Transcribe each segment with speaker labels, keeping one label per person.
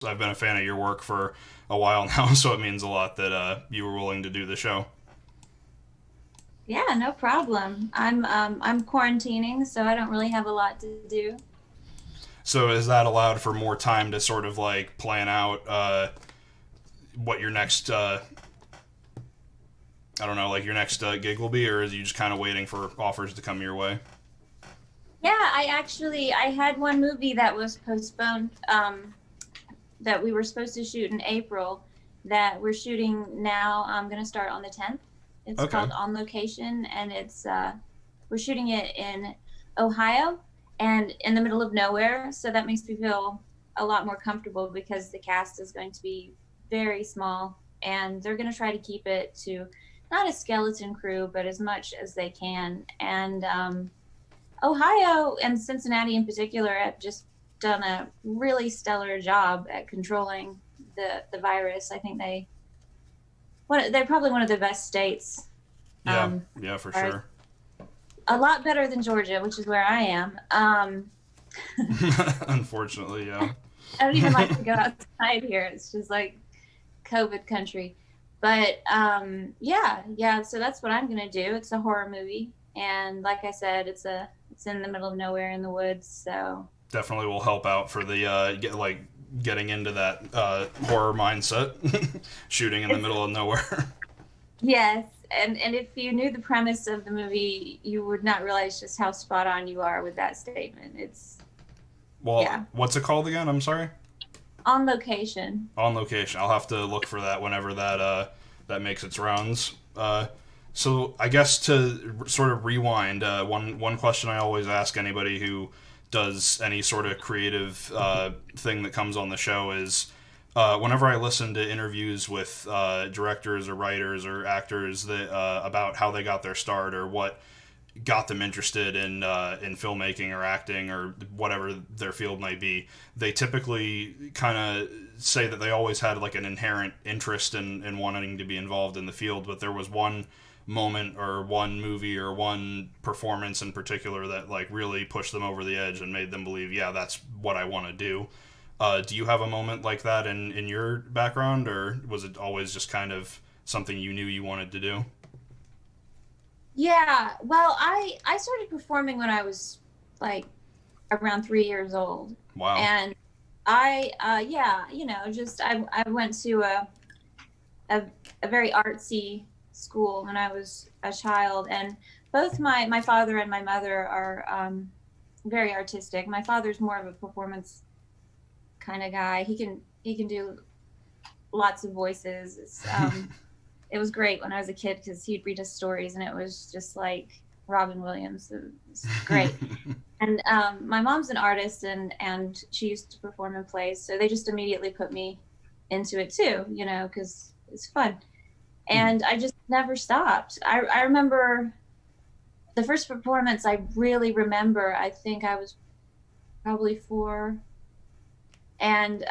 Speaker 1: I've been a fan of your work for a while now, so it means a lot that you were willing to do the show.
Speaker 2: Yeah, no problem. I'm quarantining, so I don't really have a lot to do.
Speaker 1: So is that allowed for more time to sort of like plan out what your next I don't know, like your next gig will be, or is you just kind of waiting for offers to come your way?
Speaker 2: Yeah, I had one movie that was postponed, that we were supposed to shoot in April, that we're shooting now. I'm going to start on the 10th. It's
Speaker 1: Okay.
Speaker 2: called On Location, and we're shooting it in Ohio and in the middle of nowhere. So that makes me feel a lot more comfortable because the cast is going to be very small, and they're going to try to keep it to not a skeleton crew, but as much as they can. And Ohio and Cincinnati in particular have just done a really stellar job at controlling the virus. I think they're probably one of the best states.
Speaker 1: Yeah, yeah, for sure.
Speaker 2: A lot better than Georgia, which is where I am.
Speaker 1: Unfortunately, yeah.
Speaker 2: I don't even like to go outside here. It's just like COVID country. But yeah. So that's what I'm gonna do. It's a horror movie, and like I said, it's in the middle of nowhere in the woods. So
Speaker 1: Definitely will help out for the getting into that horror mindset, shooting in the middle of nowhere.
Speaker 2: yes, and if you knew the premise of the movie, you would not realize just how spot on you are with that statement. It's
Speaker 1: Well,
Speaker 2: yeah,
Speaker 1: what's it called again? I'm sorry.
Speaker 2: on location.
Speaker 1: On Location. I'll have to look for that whenever that makes its rounds. So I guess to sort of rewind, one question I always ask anybody who does any sort of creative thing that comes on the show is whenever I listen to interviews with directors or writers or actors that about how they got their start or what got them interested in filmmaking or acting or whatever their field might be, they typically kind of say that they always had like an inherent interest in wanting to be involved in the field, but there was one moment or one movie or one performance in particular that like really pushed them over the edge and made them believe, yeah, that's what I want to do. Do you have a moment like that in your background, or was it always just kind of something you knew you wanted to do?
Speaker 2: Yeah, well, I started performing when I was like around 3 years old,
Speaker 1: Wow.
Speaker 2: and I yeah, just I went to a a very artsy school when I was a child, and both my father and my mother are very artistic. My father's more of a performance kind of guy. He can do lots of voices. It was great when I was a kid because he'd read us stories, and it was just like Robin Williams. It was great. And my mom's an artist, and she used to perform in plays, so they just immediately put me into it too, because it's fun. And I just never stopped. I remember the first performance I really remember. I think I was probably 4, and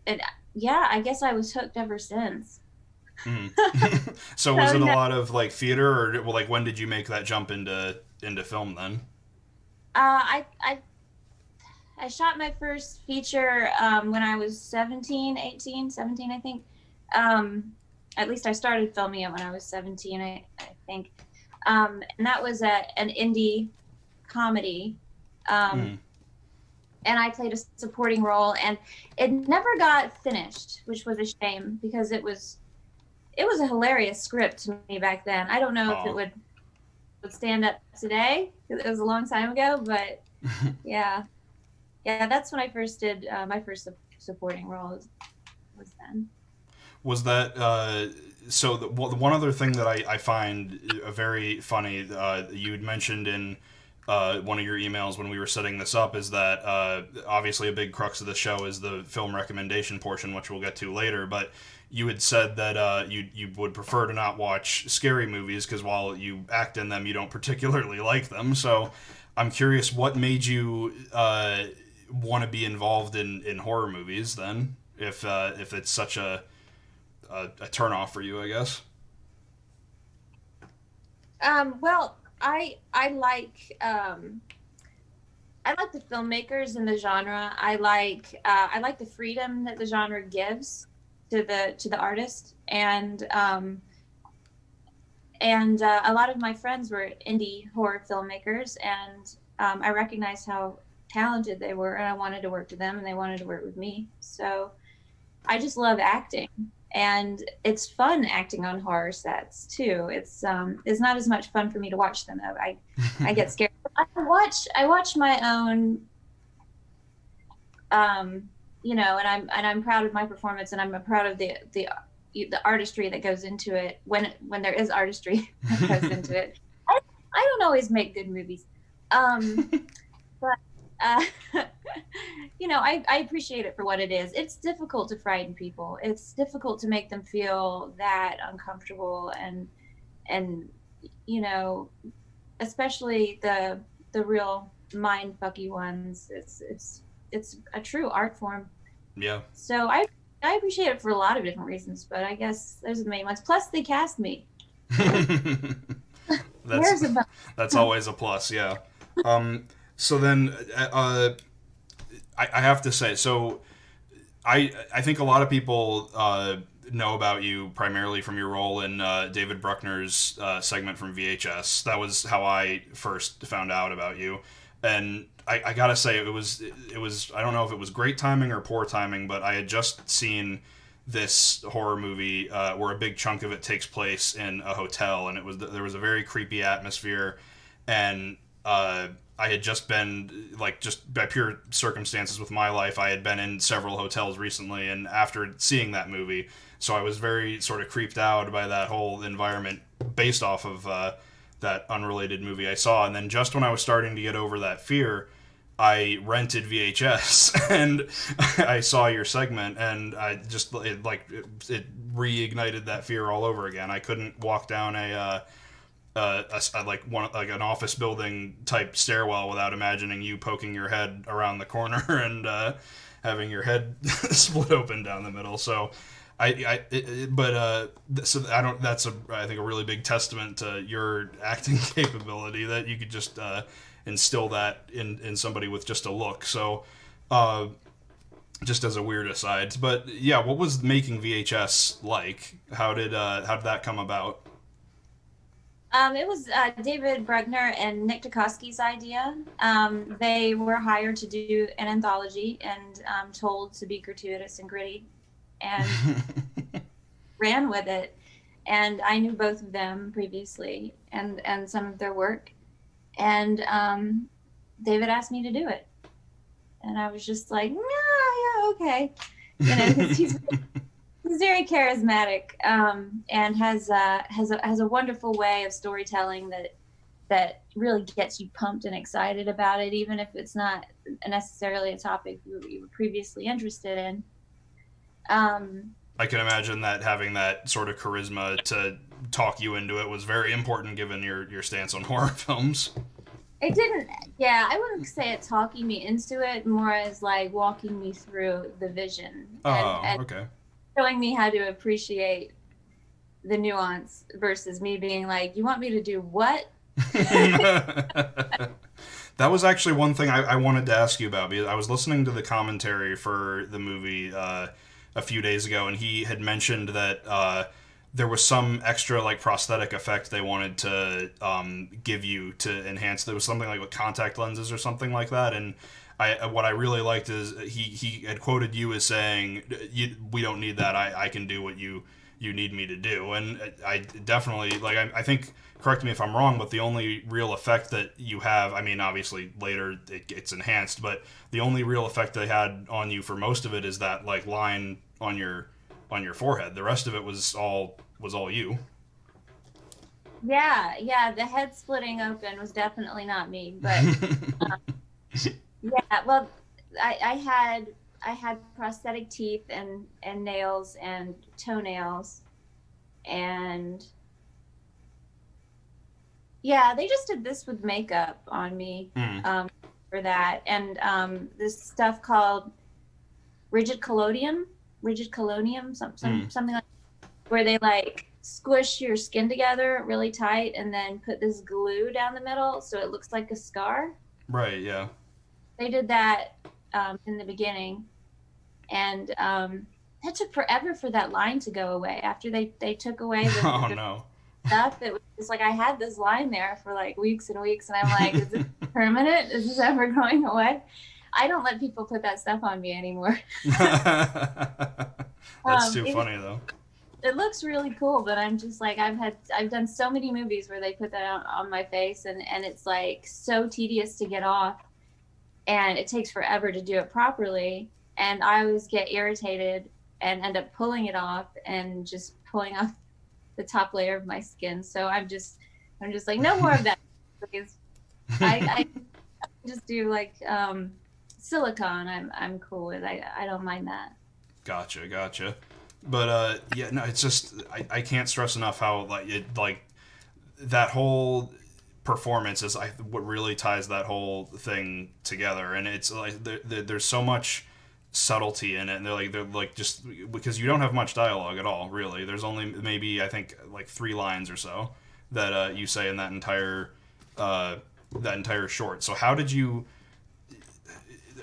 Speaker 2: it yeah, I guess I was hooked ever since.
Speaker 1: Mm. So was
Speaker 2: So
Speaker 1: it a
Speaker 2: no,
Speaker 1: lot of like theater, or well, like when did you make that jump into film then?
Speaker 2: I shot my first feature when I was 17, I think. Um, at least I started filming it when I was 17, I think. And that was an indie comedy. Um,
Speaker 1: Mm.
Speaker 2: and I played a supporting role, and it never got finished, which was a shame because it was a hilarious script to me back then. I don't know if it
Speaker 1: Oh.
Speaker 2: would stand up today. It was a long time ago, but yeah. Yeah, that's when I first did my first supporting role was then.
Speaker 1: Was that so? The one other thing that I find very funny, you had mentioned in one of your emails when we were setting this up, is that obviously a big crux of the show is the film recommendation portion, which we'll get to later. But you had said that you would prefer to not watch scary movies because while you act in them, you don't particularly like them. So I'm curious, what made you want to be involved in horror movies then, if it's such a turn off for you, I guess.
Speaker 2: Well, I like I like the filmmakers in the genre. I like the freedom that the genre gives to the artist, and a lot of my friends were indie horror filmmakers, and I recognized how talented they were, and I wanted to work with them, and they wanted to work with me. So I just love acting, and it's fun acting on horror sets too. It's not as much fun for me to watch them though. I get scared. I watch my own, and I'm proud of my performance, and I'm proud of the artistry that goes into it when there is artistry that goes into it. I don't always make good movies, but I appreciate it for what it is. It's difficult to frighten people. It's difficult to make them feel that uncomfortable, and especially the real mind fucky ones. It's a true art form.
Speaker 1: Yeah.
Speaker 2: So I appreciate it for a lot of different reasons, but I guess those are the main ones. Plus, they cast me.
Speaker 1: That's always a plus, yeah. So then, I have to say, so I think a lot of people know about you primarily from your role in David Bruckner's segment from VHS. That was how I first found out about you, and I gotta say it was I don't know if it was great timing or poor timing, but I had just seen this horror movie where a big chunk of it takes place in a hotel, and there was a very creepy atmosphere, and I had just been, like, just by pure circumstances with my life, I had been in several hotels recently, and after seeing that movie, so I was very sort of creeped out by that whole environment based off of that unrelated movie I saw. And then just when I was starting to get over that fear, I rented VHS and I saw your segment, and I just it reignited that fear all over again. I couldn't walk down an office building type stairwell without imagining you poking your head around the corner and having your head split open down the middle. So I think a really big testament to your acting capability that you could just instill that in somebody with just a look. So just as a weird aside, but yeah, what was making VHS like? How did that come about?
Speaker 2: It was David Bruckner and Nick Dukowski's idea. They were hired to do an anthology and told to be gratuitous and gritty, and ran with it. And I knew both of them previously and some of their work. And David asked me to do it. And I was just like, yeah, okay. Because he's very charismatic, and has a wonderful way of storytelling that really gets you pumped and excited about it, even if it's not necessarily a topic you were previously interested in.
Speaker 1: I can imagine that having that sort of charisma to talk you into it was very important, given your stance on horror films.
Speaker 2: It didn't, yeah, I wouldn't say it talking me into it, more as like walking me through the vision. And
Speaker 1: okay.
Speaker 2: Showing me how to appreciate the nuance versus me being like, you want me to do what?
Speaker 1: That was actually one thing I wanted to ask you about, because I was listening to the commentary for the movie a few days ago, and he had mentioned that there was some extra like prosthetic effect they wanted to give you to enhance. There was something like with contact lenses or something like that, and what I really liked is he had quoted you as saying, "We don't need that. I can do what you need me to do." And I definitely I think, correct me if I'm wrong, but the only real effect that you have, I mean, obviously later it gets enhanced, but the only real effect they had on you for most of it is that like line on your forehead. The rest of it was all you.
Speaker 2: Yeah, the head splitting open was definitely not me, but yeah, well, I had prosthetic teeth and nails and toenails, and yeah, they just did this with makeup on me for that, and this stuff called rigid collodium, something like that, where they like squish your skin together really tight and then put this glue down the middle so it looks like a scar.
Speaker 1: Right, yeah.
Speaker 2: they did that in the beginning, and it took forever for that line to go away. After they took away
Speaker 1: Oh
Speaker 2: the
Speaker 1: no.
Speaker 2: stuff, it was just like I had this line there for like weeks and weeks, and I'm like, is this permanent? Is this ever going away? I don't let people put that stuff on me anymore.
Speaker 1: That's too funny though.
Speaker 2: It looks really cool, but I'm just like, I've done so many movies where they put that on my face, and it's like so tedious to get off, and it takes forever to do it properly, and I always get irritated and end up pulling it off and just pulling off the top layer of my skin. So I'm just like, no more of that, please. I just do like silicone. I'm cool with. I don't mind that.
Speaker 1: Gotcha. But yeah, no, it's just I can't stress enough how like that whole performance is what really ties that whole thing together, and it's like there's so much subtlety in it, and they're like just because you don't have much dialogue at all, really. There's only maybe I think like 3 lines or so that you say in that entire short. So how did you?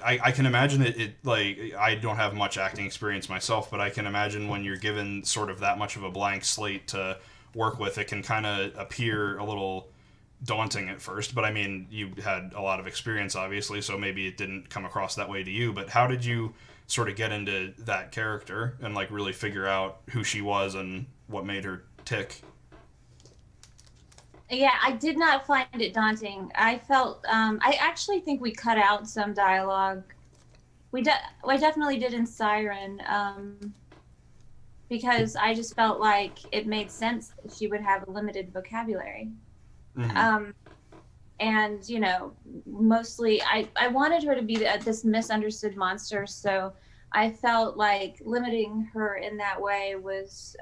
Speaker 1: I can imagine it like I don't have much acting experience myself, but I can imagine when you're given sort of that much of a blank slate to work with, it can kind of appear a little daunting at first. But I mean, you had a lot of experience, obviously, so maybe it didn't come across that way to you. But how did you sort of get into that character and like really figure out who she was and what made her tick?
Speaker 2: Yeah, I did not find it daunting. I felt, I actually think we cut out some dialogue. I definitely did in Siren, because I just felt like it made sense that she would have a limited vocabulary.
Speaker 1: Mm-hmm.
Speaker 2: And, you know, mostly I wanted her to be this misunderstood monster, so I felt like limiting her in that way was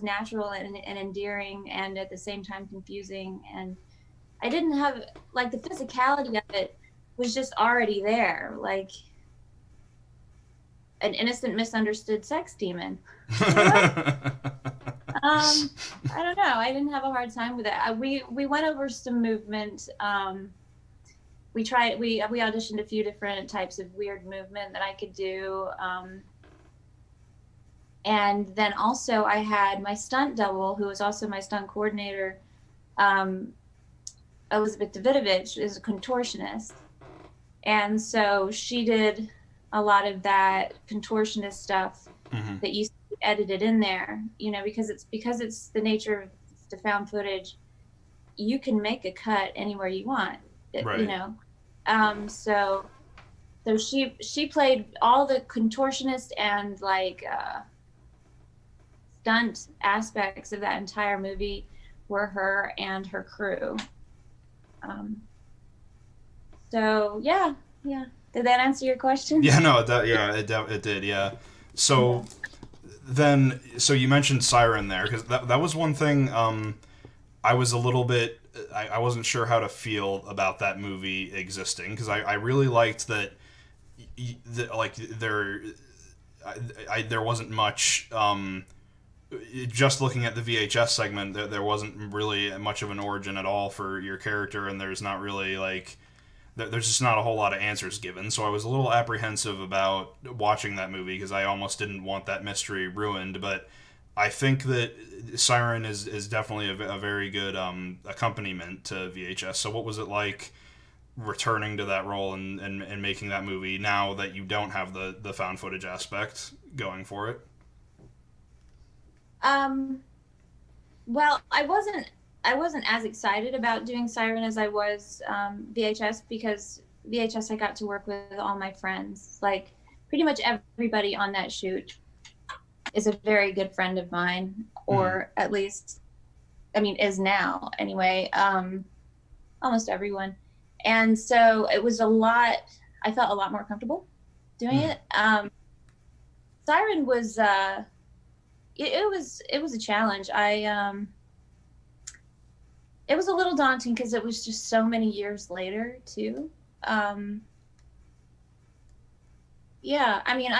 Speaker 2: natural and endearing, and at the same time confusing. And I didn't have like the physicality of it was just already there, like an innocent misunderstood sex demon. I don't know. I didn't have a hard time with it. We went over some movement. We auditioned a few different types of weird movement that I could do. And then also I had my stunt double, who was also my stunt coordinator, Elizabeth Davidovich, is a contortionist. And so she did a lot of that contortionist stuff that you see edited in there, you know, because it's the nature of the found footage. You can make a cut anywhere you want, right. You know. So she played all the contortionist and like stunt aspects of that entire movie were her and her crew. So yeah. Did that answer your question?
Speaker 1: Yeah, no, it did. Yeah. So then, so you mentioned Siren there, because that was one thing. I was a little bit. I wasn't sure how to feel about that movie existing, because I really liked that. Like there wasn't much. Just looking at the VHS segment, there wasn't really much of an origin at all for your character, and there's not really like. There's just not a whole lot of answers given, so I was a little apprehensive about watching that movie because I almost didn't want that mystery ruined. But I think that Siren is definitely a very good accompaniment to VHS. So what was it like returning to that role and making that movie now that you don't have the found footage aspect going for it?
Speaker 2: Well, I wasn't as excited about doing Siren as I was VHS, because VHS I got to work with all my friends. Like pretty much everybody on that shoot is a very good friend of mine, or at least, I mean, is now anyway. Almost everyone, and so it was a lot. I felt a lot more comfortable doing it. Siren was it was a challenge. It was a little daunting because it was just so many years later too. Yeah, I mean,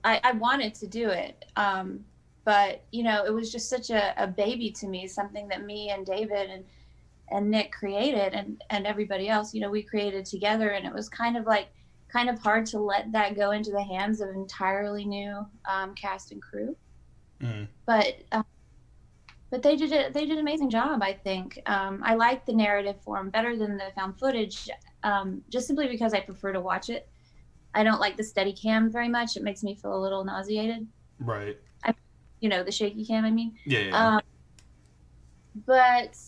Speaker 2: I wanted to do it. But you know, it was just such a baby to me, something that me and David Nick created, and everybody else, you know, we created together, and it was kind of hard to let that go into the hands of entirely new cast and crew.
Speaker 1: Mm.
Speaker 2: But they did an amazing job, I think. I like the narrative form better than the found footage, just simply because I prefer to watch it. I don't like the steady cam very much. It makes me feel a little nauseated.
Speaker 1: Right.
Speaker 2: You know, the shaky cam, I mean.
Speaker 1: Yeah.
Speaker 2: But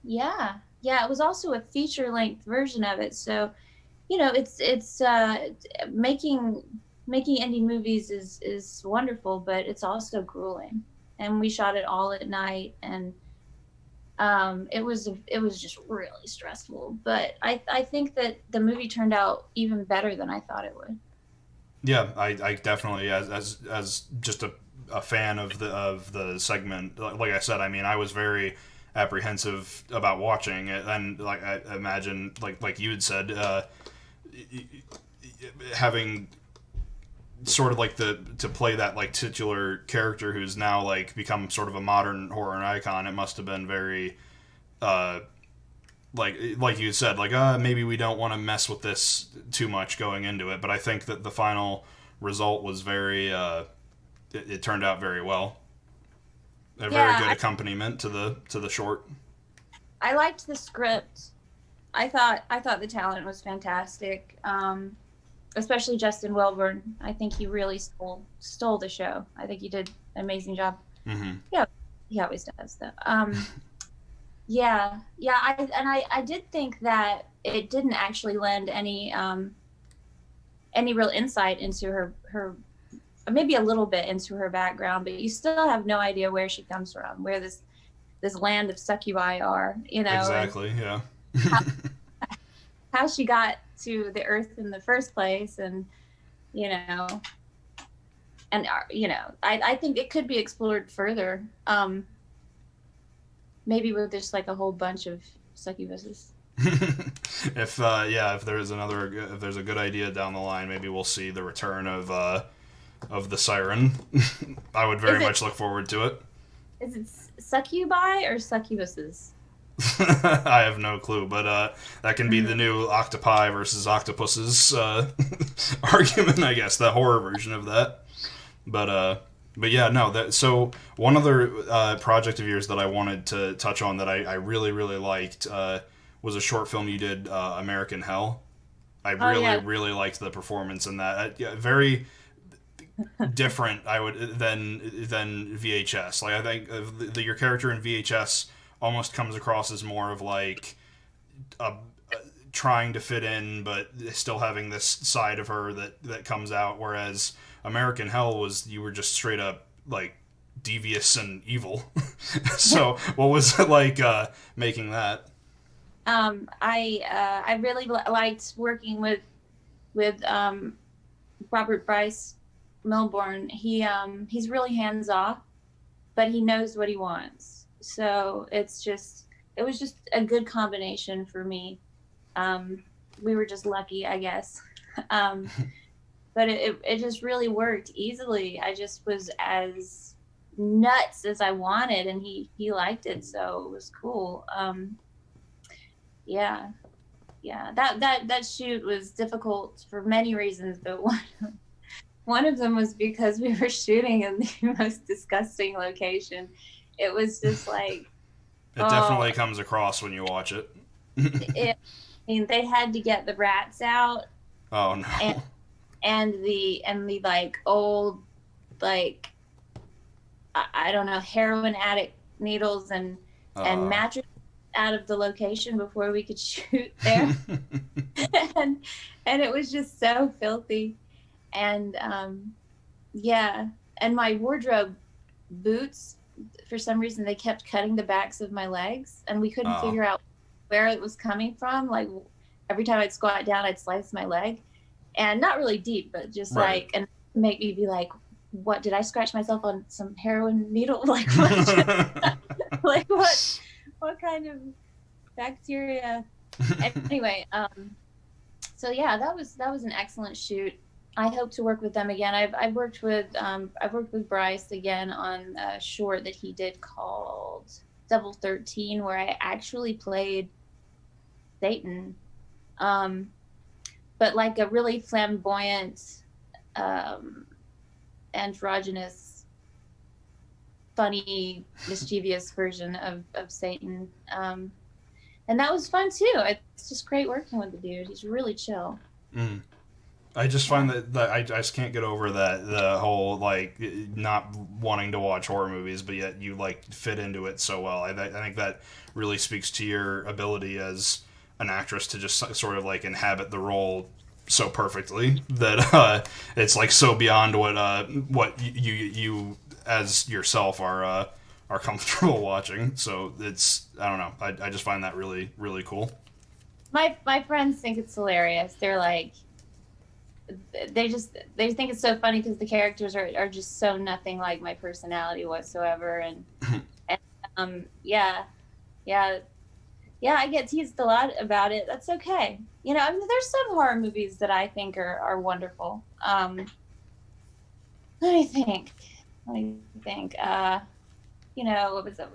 Speaker 2: yeah, it was also a feature-length version of it. So, you know, it's making indie movies is wonderful, but it's also grueling. And we shot it all at night, and it was just really stressful. But I think that the movie turned out even better than I thought it would.
Speaker 1: Yeah, I definitely, as just a fan of the segment, like I said, I mean, I was very apprehensive about watching it, and like I imagine, like you had said, having sort of like to play that like titular character who's now like become sort of a modern horror icon, it must have been very like you said, like maybe we don't want to mess with this too much going into it, but I think that the final result was very it turned out very well. Very good accompaniment to the short.
Speaker 2: I liked the script. I thought the talent was fantastic. Especially Justin Welborn. I think he really stole the show. I think he did an amazing job.
Speaker 1: Mm-hmm.
Speaker 2: Yeah, he always does though. Yeah. I did think that it didn't actually lend any real insight into her, maybe a little bit into her background, but you still have no idea where she comes from, where this land of succubi are, you know.
Speaker 1: Exactly. Yeah.
Speaker 2: How she got to the earth in the first place, and you know, I think it could be explored further, maybe with just like a whole bunch of succubuses.
Speaker 1: If there's a good idea down the line, maybe we'll see the return of the Siren. I would very much look forward to it.
Speaker 2: Is it succubi or succubuses?
Speaker 1: I have no clue, but that can be the new octopi versus octopuses argument, I guess, the horror version of that. But yeah, no. So one other project of yours that I wanted to touch on that I really, really liked was a short film you did, American Hell. I really liked the performance in that. Very different, than VHS. Like I think your character in VHS almost comes across as more of like trying to fit in, but still having this side of her that comes out. Whereas American Hell you were just straight up like devious and evil. So what was it like making that?
Speaker 2: I really liked working with Robert Bryce Milbourne. He's really hands off, but he knows what he wants. So it was just a good combination for me. We were just lucky, I guess. But it just really worked easily. I just was as nuts as I wanted, and he liked it, so it was cool. Yeah. That shoot was difficult for many reasons, but one of them was because we were shooting in the most disgusting location. It was just like...
Speaker 1: It definitely comes across when you watch it.
Speaker 2: I mean, they had to get the rats out.
Speaker 1: Oh, no.
Speaker 2: And the like old, like, I don't know, heroin addict needles and mattress out of the location before we could shoot there. and it was just so filthy. And and my wardrobe boots, for some reason they kept cutting the backs of my legs, and we couldn't figure out where it was coming from. Like every time I'd squat down, I'd slice my leg, and not really deep, but just
Speaker 1: right.
Speaker 2: and make me be like, what, did I scratch myself on some heroin needle? Like what? Like what kind of bacteria? Anyway, so yeah, that was an excellent shoot. I hope to work with them again. I've worked with Bryce again on a short that he did called Double 13, where I actually played Satan, but like a really flamboyant, androgynous, funny, mischievous version of Satan. And that was fun too. It's just great working with the dude. He's really chill.
Speaker 1: Mm. I just find that I just can't get over the whole like not wanting to watch horror movies, but yet you like fit into it so well. I think that really speaks to your ability as an actress to just sort of like inhabit the role so perfectly that it's like so beyond what you as yourself are comfortable watching. So it's, I don't know. I just find that really, really cool.
Speaker 2: My friends think it's hilarious. They're like, they think it's so funny because the characters are just so nothing like my personality whatsoever. And yeah, I get teased a lot about it. That's okay. You know, I mean, there's some horror movies that I think are wonderful. Let me think. You know, what was that?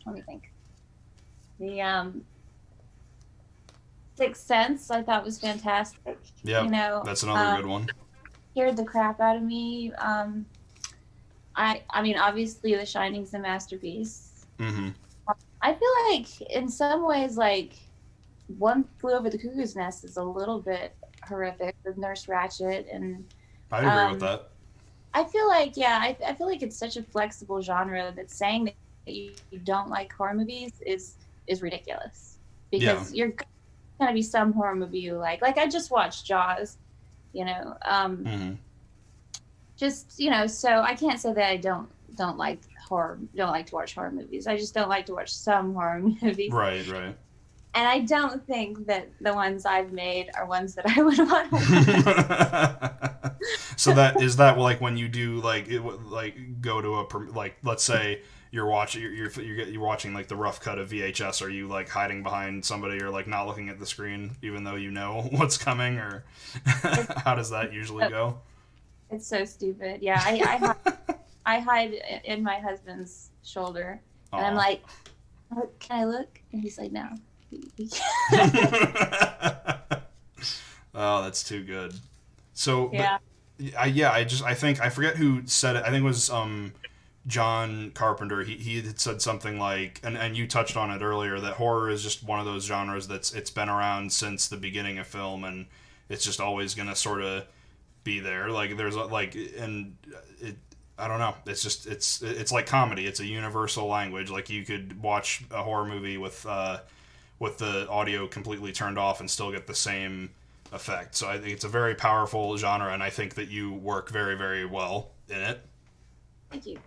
Speaker 2: Let me think. The Sixth Sense, I thought was fantastic.
Speaker 1: Yeah,
Speaker 2: you know,
Speaker 1: that's another good one.
Speaker 2: Scared the crap out of me. I mean, obviously, The Shining's a masterpiece.
Speaker 1: Mm-hmm.
Speaker 2: I feel like, in some ways, like One Flew Over the Cuckoo's Nest is a little bit horrific with Nurse Ratched, and
Speaker 1: I agree with that.
Speaker 2: I feel like, I feel like it's such a flexible genre that saying that you don't like horror movies is ridiculous, because you're gonna be some horror movie you like. Like, I just watched Jaws, you know. Just, you know, so I can't say that I don't like to watch horror movies. I just don't like to watch some horror movies.
Speaker 1: Right.
Speaker 2: And I don't think that the ones I've made are ones that I would want to watch.
Speaker 1: So that is that like when you do like go to a like, let's say you're watching you're watching like the rough cut of VHS, are you like hiding behind somebody or like not looking at the screen even though you know what's coming, or how does that usually go?
Speaker 2: It's so stupid. Yeah, I hide in my husband's shoulder. Aww. And I'm like, can I look? And he's like, no.
Speaker 1: Oh, that's too good. So
Speaker 2: yeah.
Speaker 1: I think I forget who said it. I think it was John Carpenter. He had said something like, and you touched on it earlier, that horror is just one of those genres it's been around since the beginning of film, and it's just always gonna sort of be there. Like there's like, and it, I don't know. It's just it's like comedy. It's a universal language. Like you could watch a horror movie with the audio completely turned off and still get the same effect. So I think it's a very powerful genre, and I think that you work very, very well in it.
Speaker 2: Thank you.